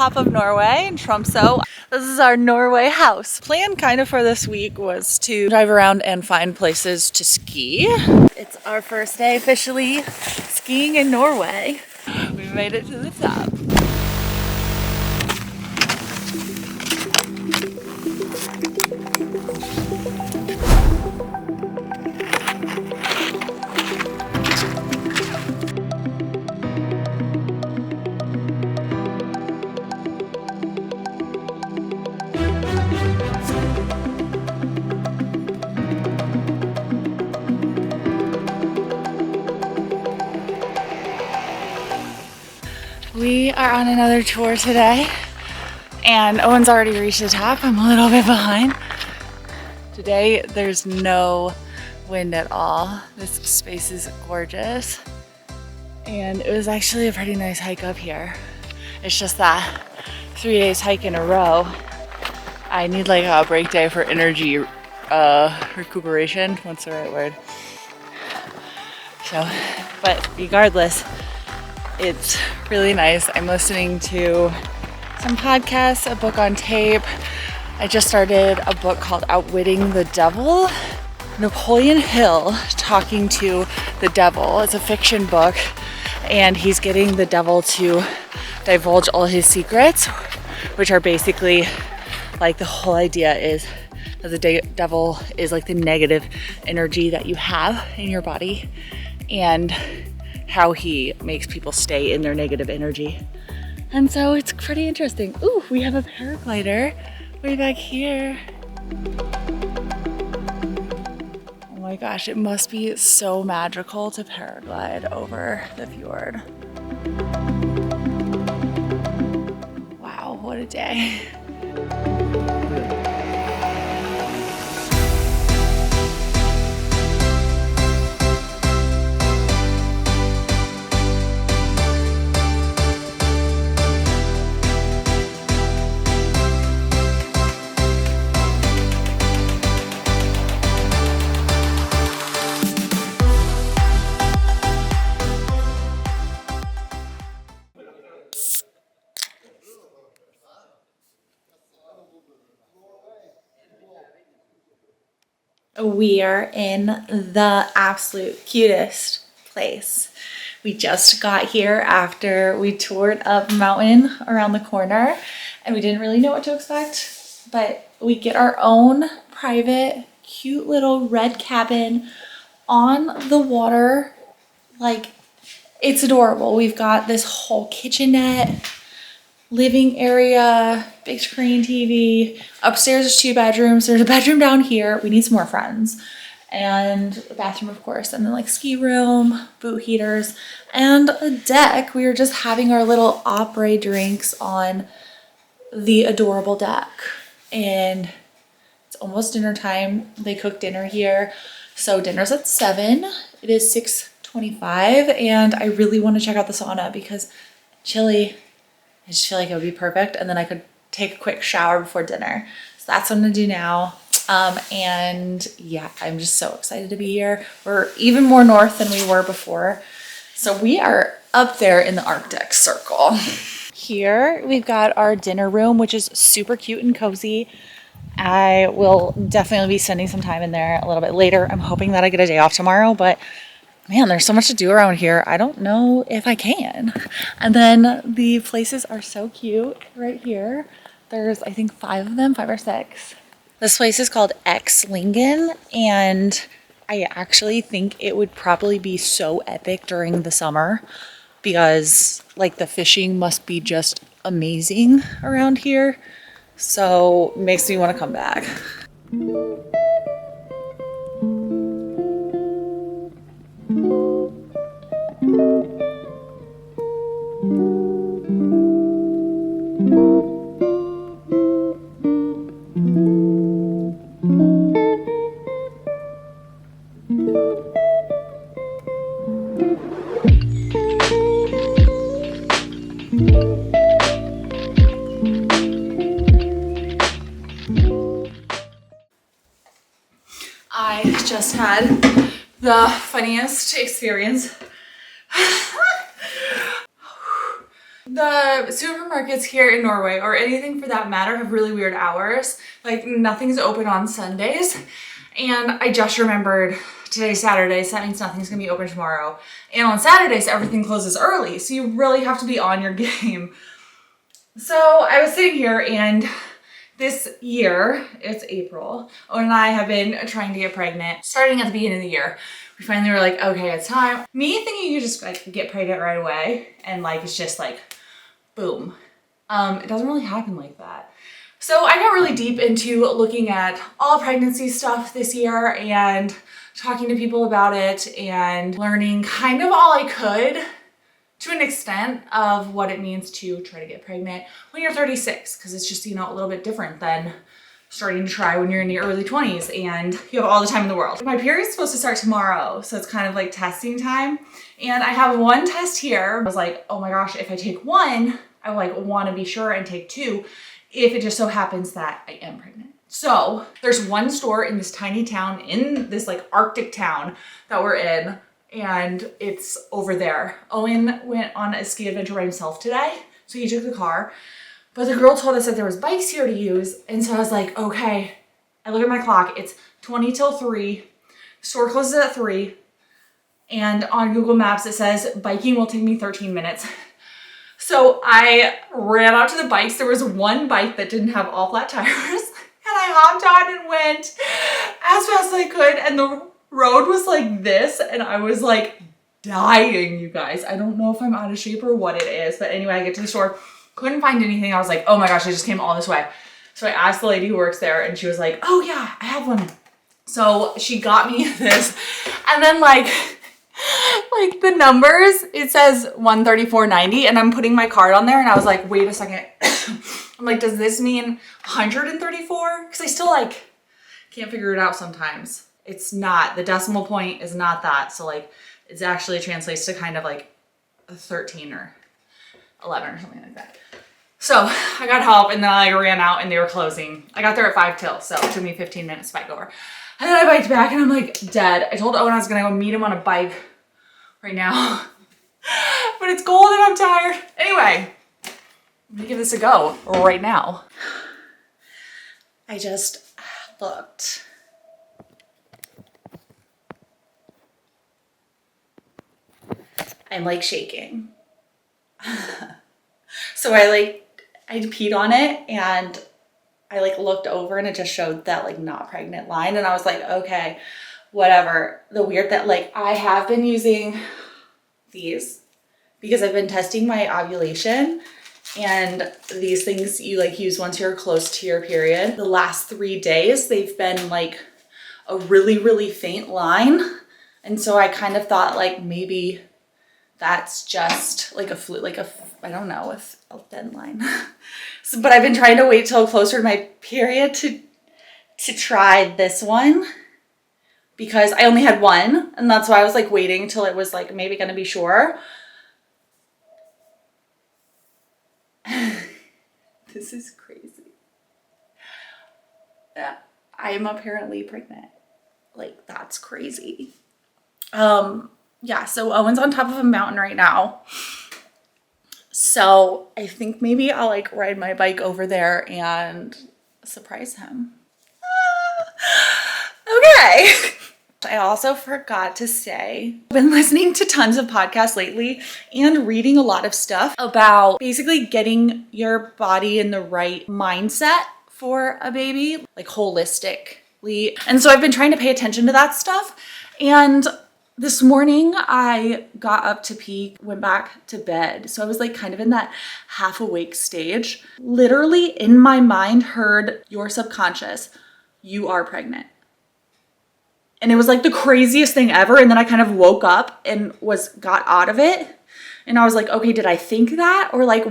top of Norway in Tromsø. This is our Norway house. Plan kind of for this week was to drive around and find places to ski. It's our first day officially skiing in Norway. We made it to the top. We are on another tour today, and Owen's already reached the top. I'm a little bit behind. Today, there's no wind at all. This space is gorgeous, and it was actually a pretty nice hike up here. It's just that 3 days hike in a row, I need like a break day for energy recuperation. What's the right word? So, but regardless, it's really nice. I'm listening to some podcasts, a book on tape. I just started a book called Outwitting the Devil. Napoleon Hill talking to the devil. It's a fiction book, and he's getting the devil to divulge all his secrets, which are basically like the whole idea is that the devil is like the negative energy that you have in your body, and how he makes people stay in their negative energy. And so it's pretty interesting. Ooh, we have a paraglider way back here. Oh my gosh, it must be so magical to paraglide over the fjord. Wow, what a day. We are in the absolute cutest place. We just got here after we toured up a mountain around the corner, and we didn't really know what to expect, but we get our own private cute little red cabin on the water. Like, it's adorable. We've got this whole kitchenette, living area, big screen TV. Upstairs is 2 bedrooms. There's a bedroom down here. We need some more friends. And a bathroom, of course. And then like ski room, boot heaters, and a deck. We were just having our little après drinks on the adorable deck. And it's almost dinner time. They cook dinner here. So dinner's at 7. It is 6:25. And I really want to check out the sauna because chilly. I just feel like it would be perfect, and then I could take a quick shower before dinner. So that's what I'm gonna do now. And yeah, I'm just so excited to be here. We're even more north than we were before. So we are up there in the Arctic Circle. Here we've got our dinner room, which is super cute and cozy. I will definitely be spending some time in there a little bit later. I'm hoping that I get a day off tomorrow, but man, there's so much to do around here. I don't know if I can. And then the places are so cute right here. There's, I think, 5 of them, 5 or 6. This place is called Lyngen, and I actually think it would probably be so epic during the summer because like the fishing must be just amazing around here. So makes me want to come back. I just had the funniest experience. The supermarkets here in Norway, or anything for that matter, have really weird hours. Like nothing's open on Sundays. And I just remembered today's Saturday, so that means nothing's gonna be open tomorrow. And on Saturdays, everything closes early. So you really have to be on your game. So I was sitting here and this year, it's April, Owen and I have been trying to get pregnant starting at the beginning of the year. We finally were like, okay, it's time. Me thinking you just like get pregnant right away and like it's just like, boom. It doesn't really happen like that. So I got really deep into looking at all pregnancy stuff this year and talking to people about it and learning kind of all I could to an extent of what it means to try to get pregnant when you're 36, because it's just, you know, a little bit different than starting to try when you're in your early 20s and you have all the time in the world. My period's supposed to start tomorrow, so it's kind of like testing time. And I have one test here. I was like, oh my gosh, if I take one, I like want to be sure and take two if it just so happens that I am pregnant. So there's one store in this tiny town, in this like Arctic town that we're in, and it's over there. Owen went on a ski adventure by himself today, so he took the car. But the girl told us that there was bikes here to use, and so I was like, okay. I look at my clock, it's 20 till 3, store closes at 3, and on Google Maps it says biking will take me 13 minutes. So I ran out to the bikes. There was one bike that didn't have all flat tires, and I hopped on and went as fast as I could, and the road was like this, and I was like dying, you guys. I don't know if I'm out of shape or what it is, but anyway, I get to the store. Couldn't find anything. I was like, oh my gosh, I just came all this way. So I asked the lady who works there and she was like, oh yeah, I have one. So she got me this. And then like the numbers, it says 134.90 and I'm putting my card on there and I was like, wait a second. I'm like, does this mean 134? Because I still like can't figure it out sometimes. It's not, the decimal point is not that. So like it actually translates to kind of like a 13 or 11 or something like that. So I got help and then I ran out and they were closing. I got there at 5 till, so it took me 15 minutes to bike over. And then I biked back and I'm like dead. I told Owen I was gonna go meet him on a bike right now, but it's cold and I'm tired. Anyway, I'm gonna give this a go right now. I just looked. I'm like shaking. So I peed on it and I like looked over and it just showed that like not pregnant line. And I was like, okay, whatever. The weird that like I have been using these because I've been testing my ovulation, and these things you like use once you're close to your period. The last 3 days, they've been like a really, really faint line. And so I kind of thought like maybe that's just like I don't know, a thin line. So, but I've been trying to wait till closer to my period to try this one because I only had one, and that's why I was like waiting till it was like maybe gonna be sure. This is crazy. Yeah, I am apparently pregnant. Like that's crazy. Yeah, so Owen's on top of a mountain right now. So I think maybe I'll like ride my bike over there and surprise him. Okay. I also forgot to say, I've been listening to tons of podcasts lately and reading a lot of stuff about basically getting your body in the right mindset for a baby, like holistically. And so I've been trying to pay attention to that stuff. And this morning I got up to pee, went back to bed. So I was like kind of in that half awake stage. Literally in my mind heard your subconscious, you are pregnant. And it was like the craziest thing ever. And then I kind of woke up and got out of it. And I was like, okay, did I think that? Or like,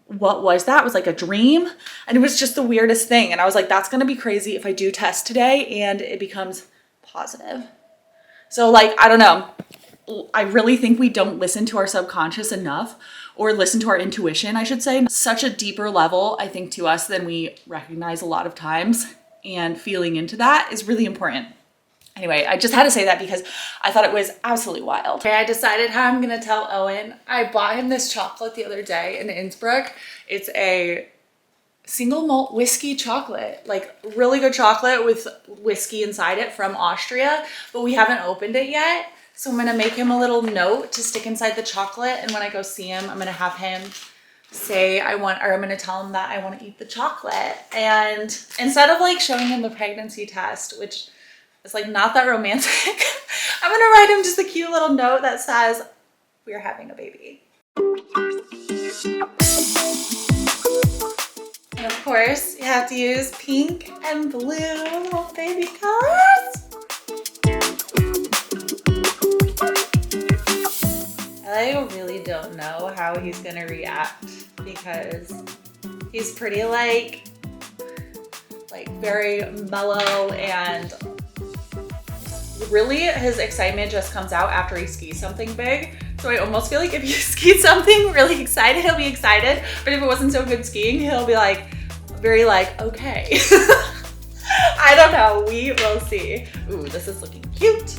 what was that? It was like a dream. And it was just the weirdest thing. And I was like, that's going to be crazy if I do test today and it becomes positive. So like, I don't know. I really think we don't listen to our subconscious enough, or listen to our intuition, I should say. Such a deeper level, I think, to us than we recognize a lot of times. And feeling into that is really important. Anyway, I just had to say that because I thought it was absolutely wild. Okay, I decided how I'm gonna tell Owen. I bought him this chocolate the other day in Innsbruck. It's a single malt whiskey chocolate, like really good chocolate with whiskey inside it from Austria, but we haven't opened it yet. So I'm gonna make him a little note to stick inside the chocolate, and when I go see him, I'm gonna have him say I'm gonna tell him that I want to eat the chocolate. And instead of like showing him the pregnancy test, which is like not that romantic, I'm gonna write him just a cute little note that says we're having a baby. And of course, you have to use pink and blue little baby colors. I really don't know how he's gonna react because he's pretty like very mellow, and really his excitement just comes out after he skis something big. So I almost feel like if he skied something really excited, he'll be excited. But if it wasn't so good skiing, he'll be like, very like, okay. I don't know, we will see. Ooh, this is looking cute.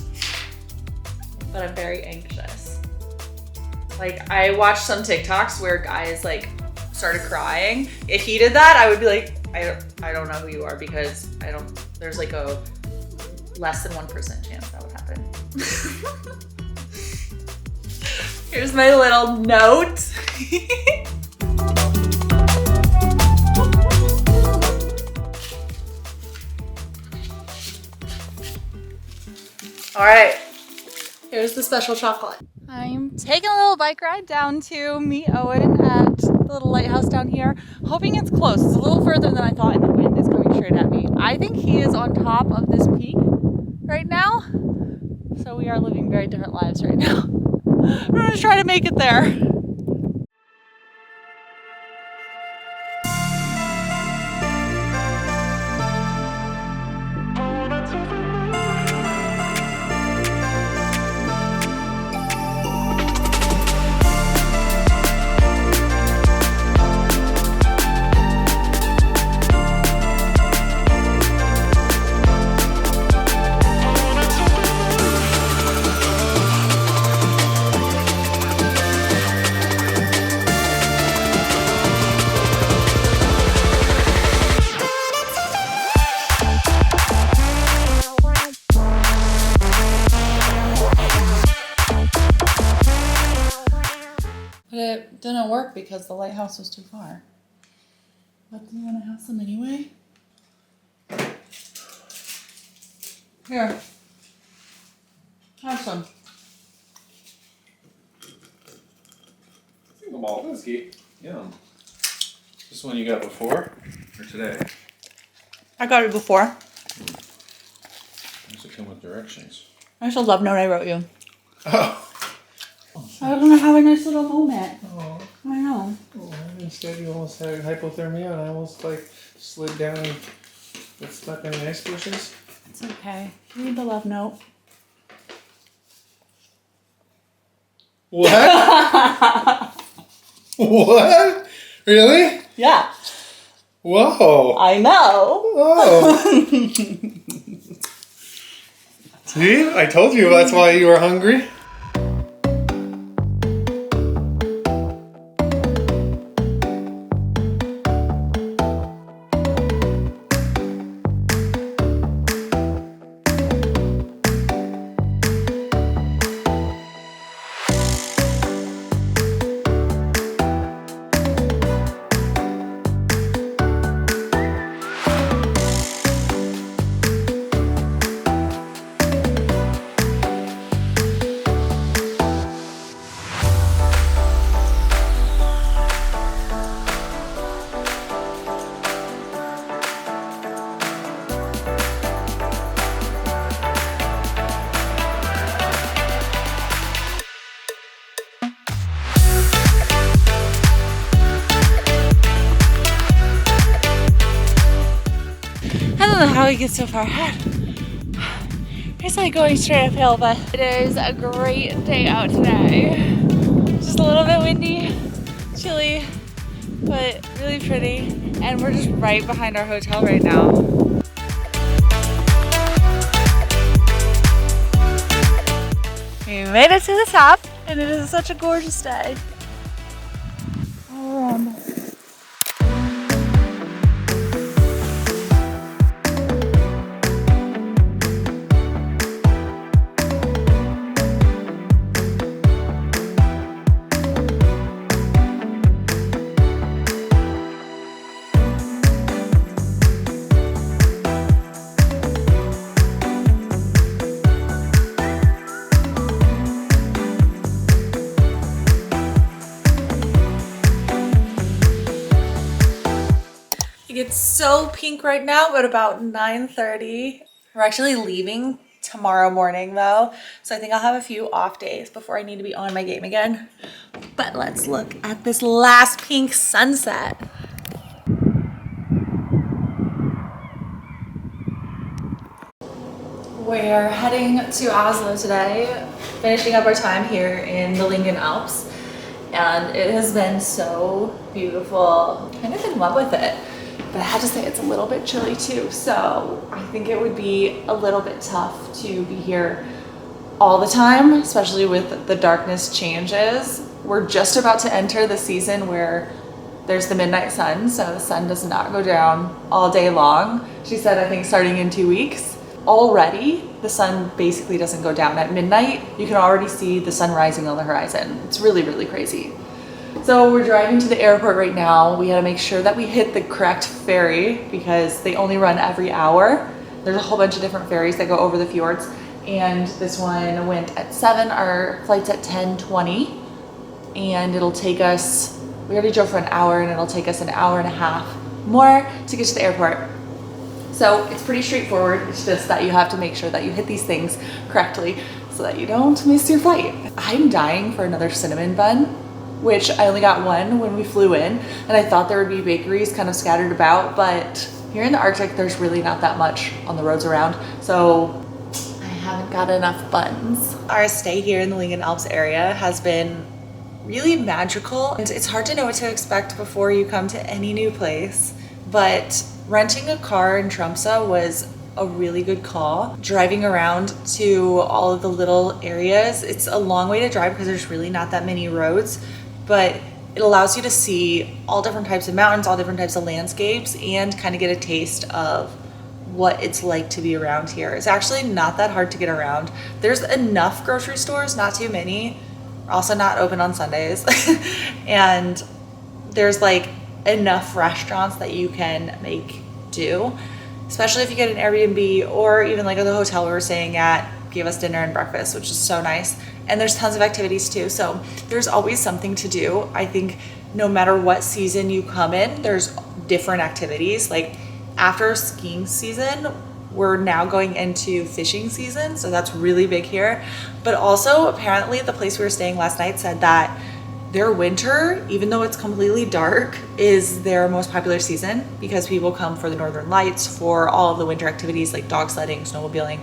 But I'm very anxious. Like I watched some TikToks where guys like started crying. If he did that, I would be like, I don't know who you are, because there's like a less than 1% chance that would happen. Here's my little note. All right, here's the special chocolate. I'm taking a little bike ride down to meet Owen at the little lighthouse down here. Hoping it's close. It's a little further than I thought, and the wind is coming straight at me. I think he is on top of this peak right now. So we are living very different lives right now. We're gonna try to make it there. It didn't work because the lighthouse was too far. But do you want to have some anyway? Here. Have some. Single malt whiskey. Yum. This one you got before or today? I got it before. Does it come with directions? There's a love note I wrote you. Oh. I was gonna have a nice little moment. Oh. I know. Oh, instead you almost had hypothermia and I almost like slid down and got stuck in the ice bushes. It's okay. Read the love note. What? What? Really? Yeah. Whoa. I know. Oh. See? I told you that's why you were hungry. I don't know how he gets so far ahead. It's like going straight uphill, but it is a great day out today. Just a little bit windy, chilly, but really pretty. And we're just right behind our hotel right now. made it to the top, and it is such a gorgeous day. It's so pink right now, but about 9:30. We're actually leaving tomorrow morning though, so I think I'll have a few off days before I need to be on my game again. But let's look at this last pink sunset. We're heading to Oslo today, finishing up our time here in the Lyngen Alps, and it has been so beautiful. Kind of in love with it. But I have to say it's a little bit chilly too, so I think it would be a little bit tough to be here all the time, especially with the darkness changes. We're just about to enter the season where there's the midnight sun, so the sun does not go down all day long. She said, I think starting in 2 weeks. Already, the sun basically doesn't go down at midnight. You can already see the sun rising on the horizon. It's really, really crazy. So we're driving to the airport right now. We had to make sure that we hit the correct ferry because they only run every hour. There's a whole bunch of different ferries that go over the fjords, and this one went at 7. Our flight's at 10:20, and it'll take us, we already drove for an hour, and it'll take us an hour and a half more to get to the airport. So it's pretty straightforward. It's just that you have to make sure that you hit these things correctly so that you don't miss your flight. I'm dying for another cinnamon bun, which I only got one when we flew in, and I thought there would be bakeries kind of scattered about, but here in the Arctic, there's really not that much on the roads around, so I haven't got enough buns. Our stay here in the Lyngen Alps area has been really magical, and it's hard to know what to expect before you come to any new place, but renting a car in Tromsø was a really good call. Driving around to all of the little areas, it's a long way to drive because there's really not that many roads, but it allows you to see all different types of mountains, all different types of landscapes, and kind of get a taste of what it's like to be around here. It's actually not that hard to get around. There's enough grocery stores, not too many, also not open on Sundays, and there's like enough restaurants that you can make do, especially if you get an Airbnb or even like the hotel we were staying at gave us dinner and breakfast, which is so nice. And there's tons of activities too, so there's always something to do. I think no matter what season you come in, there's different activities. Like after skiing season, we're now going into fishing season, so that's really big here. But also apparently the place we were staying last night said that their winter, even though it's completely dark, is their most popular season because people come for the northern lights, for all of the winter activities like dog sledding, snowmobiling.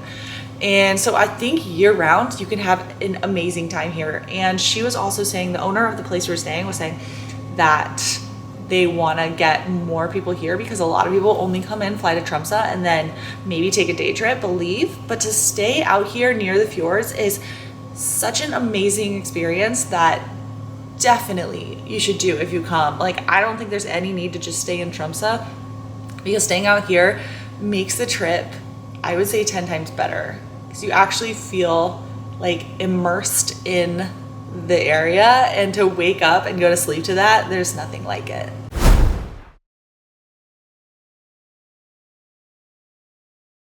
And so I think year round you can have an amazing time here. And she was also saying, the owner of the place we were staying was saying that they want to get more people here because a lot of people only come in, fly to Tromsø, and then maybe take a day trip, leave. But to stay out here near the fjords is such an amazing experience that definitely you should do if you come. Like, I don't think there's any need to just stay in Tromsø because staying out here makes the trip, I would say, 10 times better because you actually feel like immersed in the area, and to wake up and go to sleep to that, there's nothing like it.